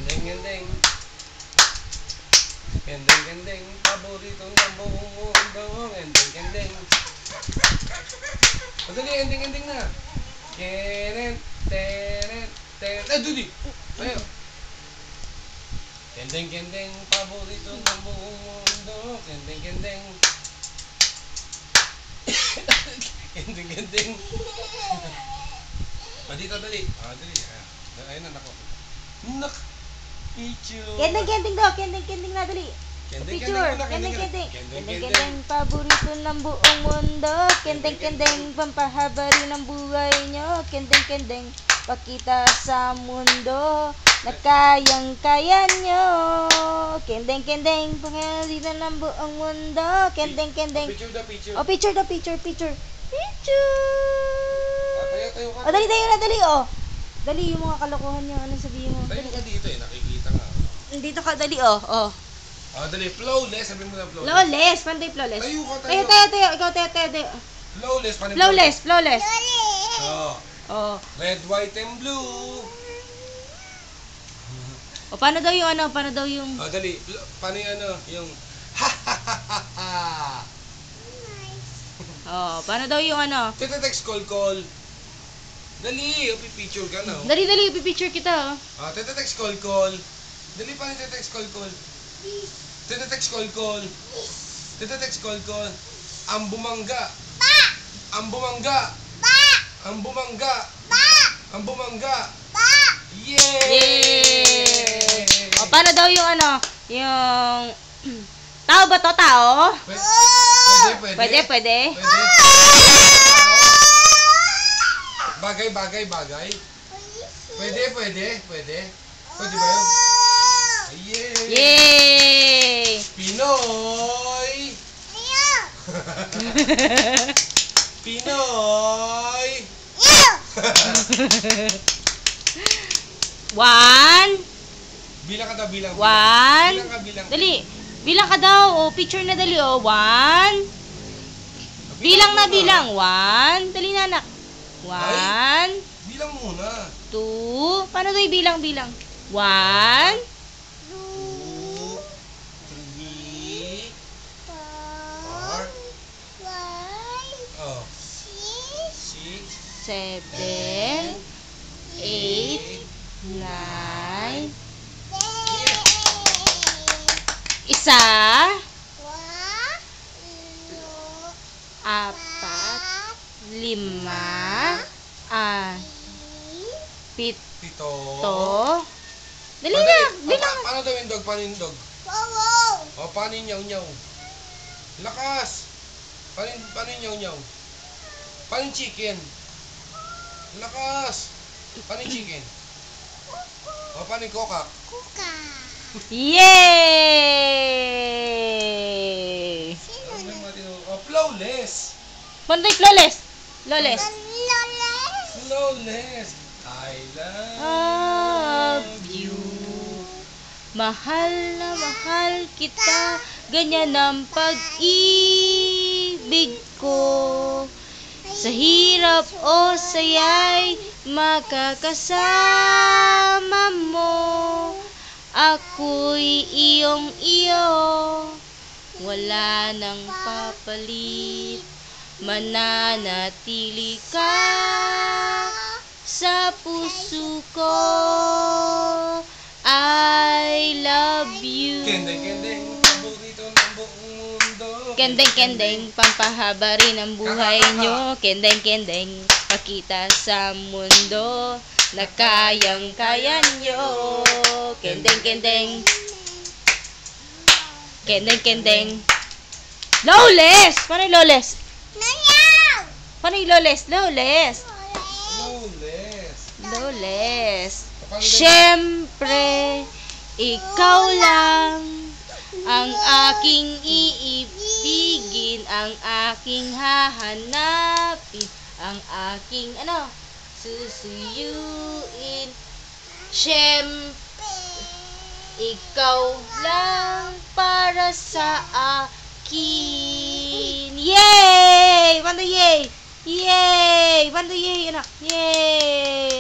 Kendeng-kendeng. Kendeng-kendeng, paborito ng buong mundo. Kendeng-kendeng. Madali, ending-ending na. Kenen, tenen, tenen. Ay, Dudi! Ayaw. Kendeng-kendeng, paborito ng buong mundo. Kendeng-kendeng. Kendeng-kendeng. Dito, dali. Dali. Ayun na, nako. Nak! Picture. Kendeng-kendeng daw. Kendeng-kendeng na, dali. Picture. Kendeng-kendeng. Kendeng-kendeng, paborito ng buong mundo. Kendeng-kendeng, pampahaba rin ang buhay nyo. Kendeng-kendeng, pakita sa mundo na kayang-kaya nyo. Kendeng-kendeng, paborito ng buong mundo. Kendeng-kendeng. Picture the picture. Oh, picture. Picture. Tayo ka. Dali na, dali, oh. Dali yung mga kalokohan nyo. Ano sabihin mo? Tayo ka dito nakikita nga. Dito ka, dali, oh. Dali, flawless. Sabihin mo na flawless. Flawless, panday flawless. Tayo ka, Tayo. Ikaw, tayo. Flawless, paano? Flawless. Oh. Red, white, and blue. O, paano daw yung Dali. Paano yung Oh, paano daw yung Tete-text call. Dali, picture ka na. Dali, ipipicture kita, oh. Tete-text call. Dali, paano tete-text call? Tete-text call. Tete-text call. Ang bumangga. Ang bumangga. Ang bumangga. Yay! O, paano daw yung yung tao ba to, tao? Pwede. Bagay. Pwede. Pwede ba yun? Yay! Pinoy! One. Bilang ka daw, bilang. One. Bilang ka, bilang. Dali. Bilang ka daw. O, picture na dali, o. One. Bilang. One. Dali na, anak. One. Bilang muna. Two. Paano daw bilang? One. 2, 3, 4, 6, 7, 8, 9. Isa. 4, 5, 7. Dali na, bilang. Paano daw yung dog? Paano yung dog? Paano yung nyaw-nyaw? Lakas! Paano yung nyaw-nyaw? Paano yung chicken? Lakas! Paano yung chicken? Paano yung kokak? Yay! Flawless! Paano tayo flawless? Flawless! I Love you. Mahal na mahal kita, ganyan ang pag-ibig ko. Sa hirap o saya'y makakasama mo. Ako'y iyong-iyo, wala nang papalit. Mananatili ka sa puso ko. I love you. Kendeng-kendeng, paborito ng buong mundo. Kendeng-kendeng, pampahaba rin ang buhay nyo. Kendeng-kendeng, pakita sa mundo na kayang-kaya nyo. Kendeng-kendeng. Kendeng-kendeng. Lawless! Paano yung lawless? Paano yung lawless? Lawless. Siyempre, ikaw lang ang aking iibigin, ang aking hahanapin, ang aking susuyuin. Siyempre, ikaw lang para sa akin. Yay! Banda yay! Yay! Banda yay, anak! Yay!